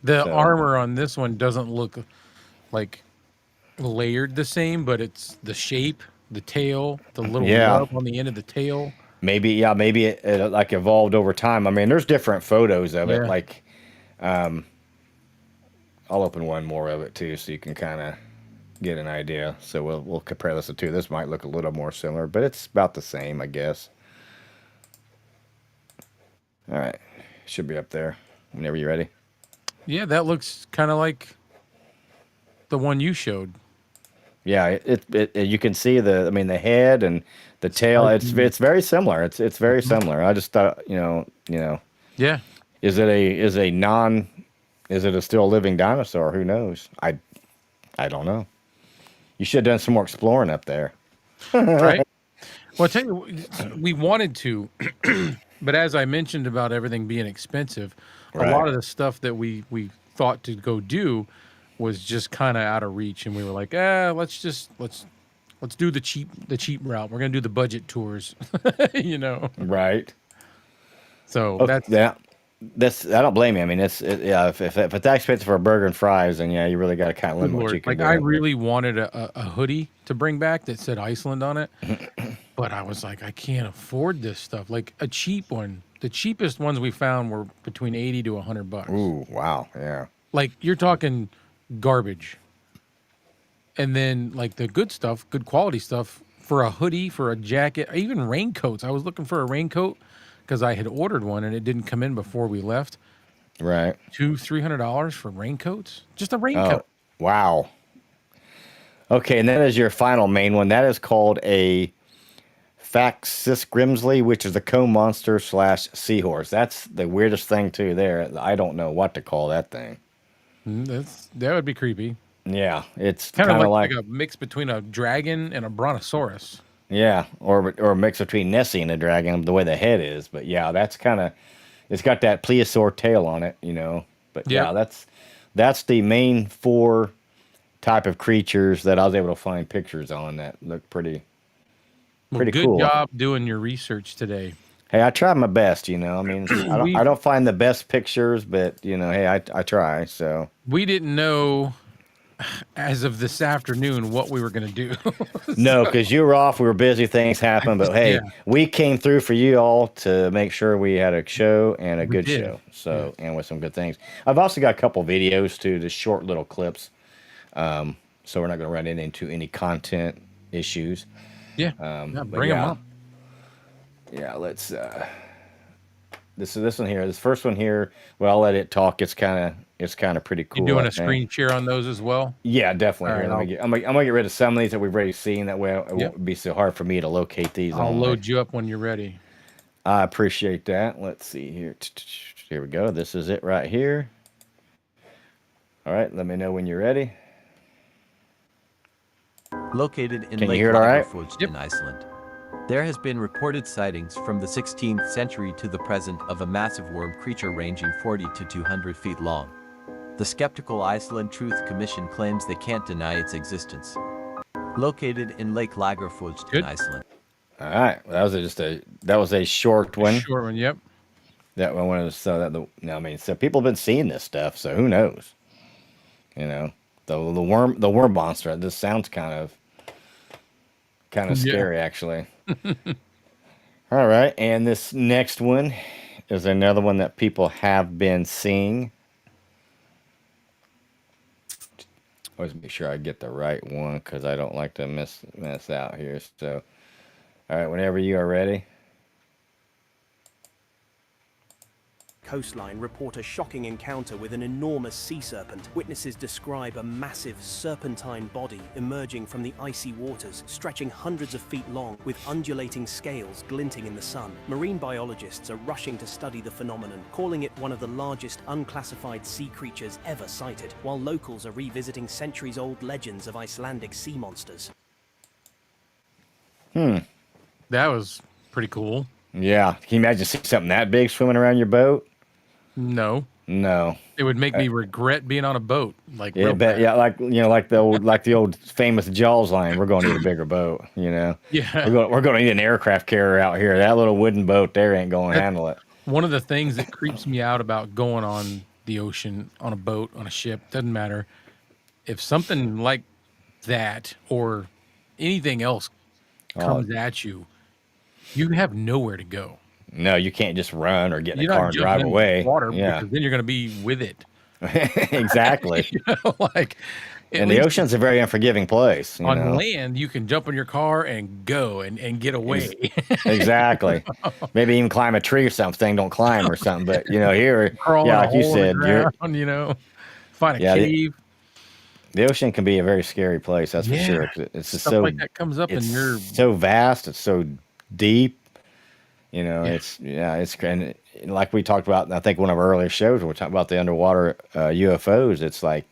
The So, armor on this one doesn't look like layered the same, but it's the shape, the tail, the little yeah, rub on the end of the tail. maybe it like evolved over time. I mean, there's different photos of it. Yeah. Like, I'll open one more of it too, so you can kind of get an idea. So we'll compare this to two. This might look a little more similar, but it's about the same, I guess. All right, should be up there whenever you're ready. Yeah, that looks kind of like the one you showed. Yeah, you can see the, I mean, the head and the tail. Spiky. It's very similar. It's very similar. I just thought, Yeah. is it a still living dinosaur? Who knows? I don't know. You should have done some more exploring up there. Right. Well, I tell you, we wanted to, but as I mentioned about everything being expensive, a lot Right. of the stuff that we thought to go do was just kind of out of reach, and we were like, let's do the cheap route. We're gonna do the budget tours, you know. Right. So Oh, that's yeah. I don't blame you. I mean, yeah. If it's that expensive for a burger and fries, then yeah, you really got to kind of good limit what you lord. can Like I do. really wanted a hoodie to bring back that said Iceland on it, but I was like, I can't afford this stuff. Like a cheap one, the cheapest ones we found were between 80 to $100. Ooh, wow. Yeah. Like you're talking garbage. And then like the good stuff, good quality stuff for a hoodie, for a jacket, even raincoats. I was looking for a raincoat because I had ordered one and it didn't come in before we left. Right. $300 for raincoats? Just a Oh, raincoat. wow. Okay, and that is your final main one. That is called a Faxis Grimsley, which is a comb monster / seahorse. That's the weirdest thing too. There, I don't know what to call that thing. That would be creepy. Yeah, it's Kind of kind of like like a mix between a dragon and a brontosaurus. yeah, or a mix between Nessie and a dragon, the way the head is. But yeah, that's kind of, it's got that plesiosaur tail on it, you know. But Yep. yeah, that's the main four type of creatures that I was able to find pictures on that look pretty Well, good cool. job doing your research today. Hey, I tried my best, you know. I mean, We I don't find the best pictures, but you know, hey, I try. So we didn't know as of this afternoon what we were going to do. no, because you were off, we were busy, things happened. But hey, Yeah. we came through for you all to make sure we had a show and a We good did. show. So and with some good things. I've also got a couple videos too, just short little clips. So we're not going to run into any content issues. Yeah. But Bring them yeah. up. Yeah, let's. This one here. This first one here. Well, I'll let it talk. It's kind of pretty cool. You doing I a think. screen share on those as well? Yeah, definitely. All Here, right, I'm gonna get rid of some of these that we've already seen. That way, it Yep. won't be so hard for me to locate these. I'll on load you up when you're ready. I appreciate that. Let's see here. Here we go. This is it right here. All right. Let me know when you're ready. Located in Can you Lake hear it all right? Lagerfjord Yep. in Iceland. There has been reported sightings from the 16th century to the present of a massive worm creature ranging 40 to 200 feet long. The skeptical Iceland Truth Commission claims they can't deny its existence. Located in Lake Lagerfjord Good. in Iceland. All right. Well, that was a short one. Short one, yep. That one was so that the no, I mean, so people have been seeing this stuff. So who knows? You know, the worm monster. This sounds kind of Yeah. scary, actually. All right, and this next one is another one that people have been seeing. Always make sure I get the right one because I don't like to mess out here. So, all right, whenever you are ready. Coastline report a shocking encounter with an enormous sea serpent. Witnesses describe a massive serpentine body emerging from the icy waters, stretching hundreds of feet long, with undulating scales glinting in the sun. Marine biologists are rushing to study the phenomenon, calling it one of the largest unclassified sea creatures ever sighted, while locals are revisiting centuries-old legends of Icelandic sea monsters. That was pretty cool. Yeah, can you imagine seeing something that big swimming around your boat? No. No. It would make me regret being on a boat. Like, Yeah, real but bad. yeah, like the old famous Jaws line. We're going to need a bigger boat. Yeah. We're going to need an aircraft carrier out here. That little wooden boat there ain't going to That's handle it. one of the things that creeps me out about going on the ocean, on a boat, on a ship, doesn't matter. If something like that or anything else Oh, comes at you, you have nowhere to go. no, you can't just run or get in a You're not car and jumping drive in the away. water Yeah, because then you're going to be with it. exactly. Like, at And the least ocean's a very unforgiving place. on land, you can jump in your car and go and get away. Exactly. Maybe even climb a tree or something. Don't climb or something. But here, Crawl in yeah, a like you hole in the said, ground, find a yeah, cave. the ocean can be a very scary place. That's for Yeah. sure. It's just Stuff like that comes up and it's you're so vast. It's so deep. yeah. It's and like we talked about. I think one of our earlier shows when we talked about the underwater UFOs. It's like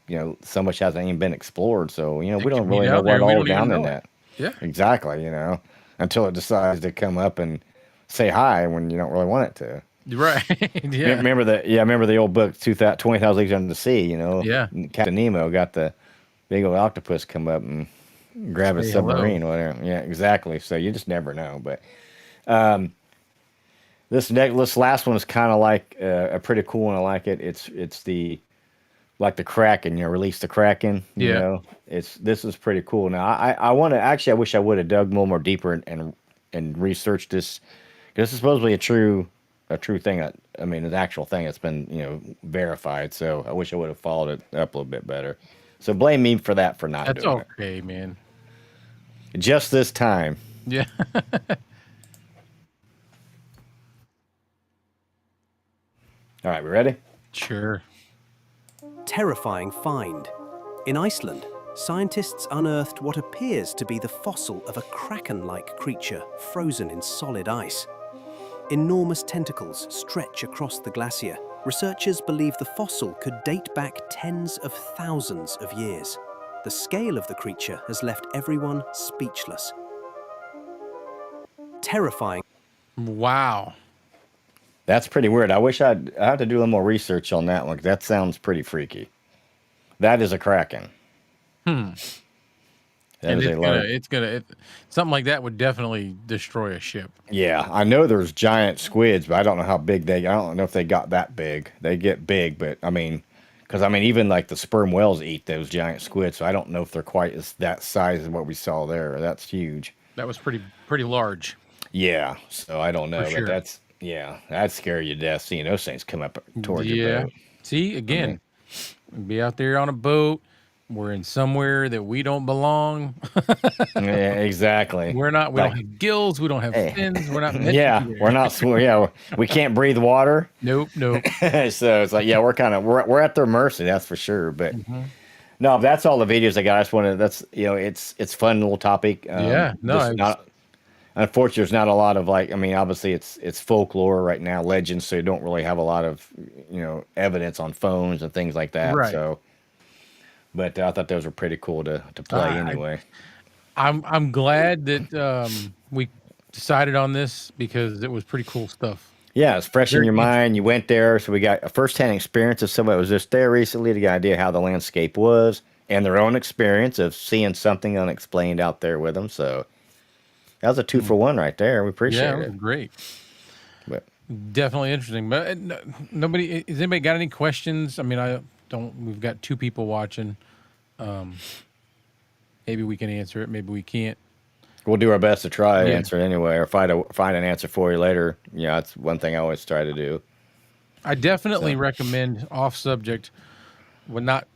so much hasn't even been explored. So we It don't could be really know down there what and we all don't even down in know it. that. Yeah. Exactly. Until it decides to come up and say hi when you don't really want it to. Right. Yeah. Remember the old book 20,000 Leagues Under the Sea. Yeah. Captain Nemo got the big old octopus come up and grab his Say hello. submarine or whatever. Yeah, exactly. So you just never know. But this last one is kind of like a pretty cool one. I like it. It's the like the Kraken. Release the Kraken. Yeah. This is pretty cool. Now I want to actually. I wish I would have dug a little more deeper and researched this because this is supposedly a true thing. I mean, an actual thing that's been verified. So I wish I would have followed it up a little bit better. So blame me for that for not That's doing okay, man. it. Just this time. Yeah. All right, we ready? Sure. Terrifying find. In Iceland, scientists unearthed what appears to be the fossil of a kraken-like creature frozen in solid ice. Enormous tentacles stretch across the glacier. Researchers believe the fossil could date back tens of thousands of years. The scale of the creature has left everyone speechless. Terrifying. Wow. That's pretty weird. I have to do a little more research on that one. 'Cause that sounds pretty freaky. That is a Kraken. That And is something like that would definitely destroy a ship. Yeah, I know there's giant squids, but I don't know how big I don't know if they got that big. They get big, but because even like the sperm whales eat those giant squids, so I don't know if they're quite that size as what we saw there. That's huge. That was pretty large. Yeah, so I don't know, sure. but that'd scare you to death seeing those things come up towards your boat. See, again, be out there on a boat. We're in somewhere that we don't belong. Yeah, exactly. We don't have gills. We don't have fins. We're not meant to Yeah, be there. we're not. We can't breathe water. Nope. So it's like, we're at their mercy, that's for sure. But no, that's all the videos I got. I just wanted it's fun little topic. Unfortunately, there's not a lot of obviously it's folklore right now, legends, so you don't really have a lot of evidence on phones and things like that. Right. So, but I thought those were pretty cool to play anyway. I'm glad that we decided on this because it was pretty cool stuff. Yeah, it's fresh in Very your mind. You went there, so we got a first-hand experience of somebody that was just there recently to get an idea how the landscape was and their own experience of seeing something unexplained out there with them. So that was a 2-for-1 right there. We appreciate Yeah, it was it. great. But Definitely interesting. But nobody has anybody got any questions? I mean, we've got 2 people watching. Maybe we can answer it. Maybe we can't. we'll do our best to try to answer it anyway, or find an answer for you later. Yeah, that's one thing I always try to do. I definitely recommend off subject, well, not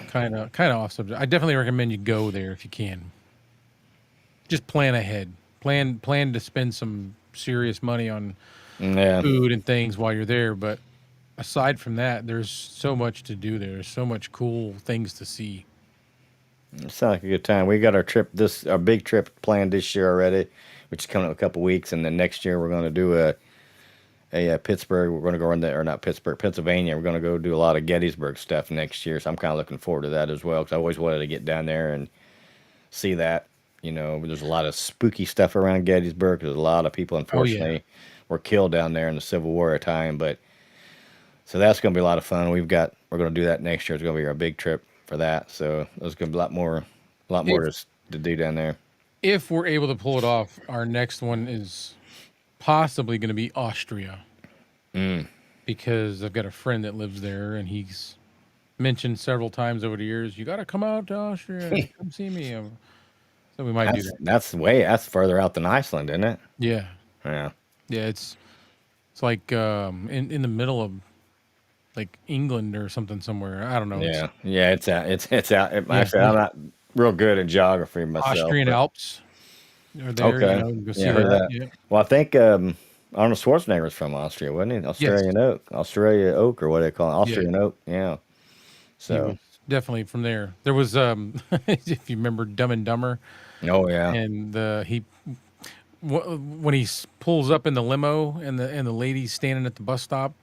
kind of off subject. I definitely recommend you go there if you can. Just plan ahead. Plan to spend some serious money on Yeah, food and things while you're there. But aside from that, there's so much to do there. There's so much cool things to see. it sounds like a good time. We got our big trip planned this year already, which is coming up in a couple weeks, and then next year we're going to do a Pittsburgh. We're going to go run there, or not Pittsburgh, Pennsylvania. We're going to go do a lot of Gettysburg stuff next year, so I'm kind of looking forward to that as well because I always wanted to get down there and see that. There's a lot of spooky stuff around Gettysburg. There's a lot of people, unfortunately, were killed down there in the Civil War time. But So that's going to be a lot of fun. We're going to do that next year. It's going to be our big trip for that. So there's going to be a lot more If to do down there. if we're able to pull it off, our next one is possibly going to be Austria because I've got a friend that lives there, and he's mentioned several times over the years, you got to come out to Austria, come see me. So we might do that. That's further out than Iceland, isn't it? Yeah, Yeah. yeah. It's like in the middle of like England or something somewhere. I don't know. Yeah. Yeah. It's out. Yeah, Actually, I'm not real good at geography myself. Austrian But, Alps are there. okay. You go see Yeah, I heard that. that. Yeah. Well, I think Arnold Schwarzenegger was from Austria, wasn't he? Yes. Australia Oak, or what do they call it? Yeah. Austrian Oak. Yeah. He So. was definitely from there. There was if you remember Dumb and Dumber, Oh yeah. and when he pulls up in the limo and the lady's standing at the bus stop,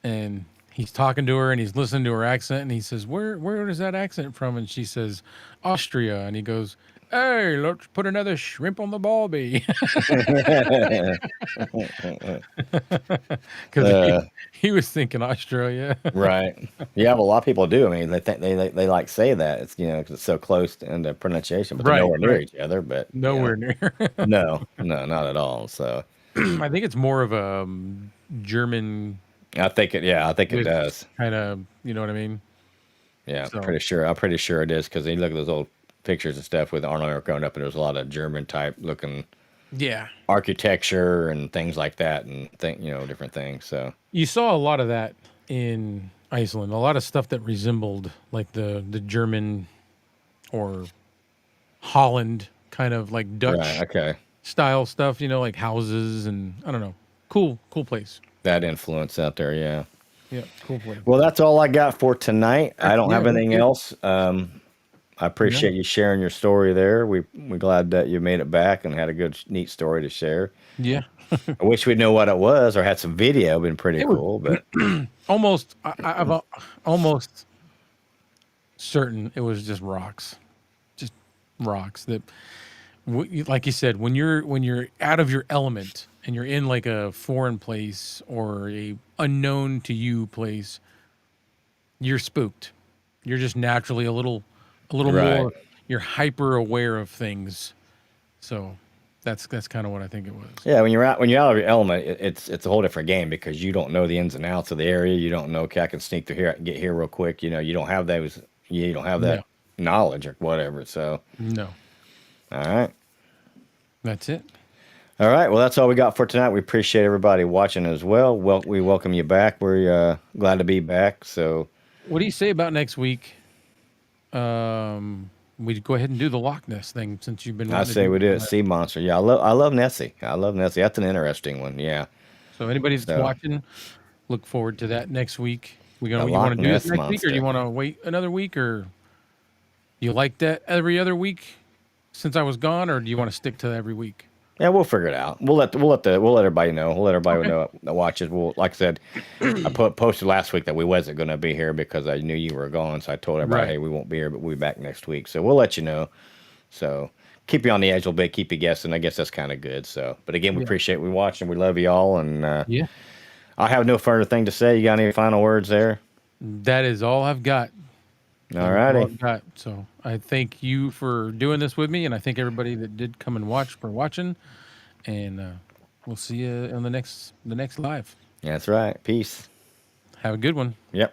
and he's talking to her and he's listening to her accent, and he says, "Where is that accent from?" And she says, "Austria." And he goes, "Hey, let's put another shrimp on the barbie," because he was thinking Australia. Right. Yeah, well, a lot of people do. I mean, they think they like say that it's 'cause it's so close in the pronunciation, but they're Right, nowhere near right. each other. But Nowhere near. no, not at all. So I think it's more of a German I think it with does. kind of, you know what I mean? Yeah, So I'm pretty sure it is because you look at those old pictures and stuff with Arnold growing up, and there's a lot of German type looking yeah, architecture and things like that, and different things. So you saw a lot of that in Iceland. A lot of stuff that resembled like the German or Holland kind of like right, Dutch okay, style stuff. Like houses and I don't know, cool place. that influence out there, yeah. Yeah, cool place. Well, that's all I got for tonight. I don't Yeah, have that's anything good. else. I appreciate you sharing your story there. We're glad that you made it back and had a good, neat story to share. Yeah, I wish we'd know what it was or had some video. Been pretty it was cool, but almost. I'm almost certain it was just rocks. Just rocks that like you said, when you're out of your element and you're in like a foreign place or a unknown to you place, you're spooked. You're just naturally a little right. more, you're hyper aware of things. So that's kind of what I think it was. Yeah, when you're out of your element, it's a whole different game because you don't know the ins and outs of the area. You don't know, okay, I can sneak through here, I can get here real quick. You don't have No, that knowledge or whatever. So, no, all right. that's it. All right. Well, that's all we got for tonight. We appreciate everybody watching as well. We welcome you back. We're glad to be back. So, What do you say about next week? We go ahead and do the Loch Ness thing since you've been I wanting to say do we it. do it. Sea monster. Yeah, I love Nessie. I love Nessie. That's an interesting one. Yeah. So anybody that's So watching, look forward to that next week. You the want Loch to do this Ness next week, or do you monster. want to wait another week, or you like that every other week since I was gone, or do you want to stick to every week? Yeah, we'll figure it out. We'll let everybody know. We'll let everybody Okay. know that watches. Like I said, I posted last week that we wasn't going to be here because I knew you were gone. So I told everybody, Right. hey, we won't be here, but we'll be back next week. So we'll let you know. So keep you on the edge a little bit, keep you guessing. I guess that's kind of good. So, but again, we Yeah. appreciate we watching. We love you all, and Yeah. I have no further thing to say. You got any final words there? That is all I've got. All That is all righty. I've got. So I thank you for doing this with me, and I thank everybody that did come and watch for watching. And we'll see you on the next live. That's right. Peace. Have a good one. Yep.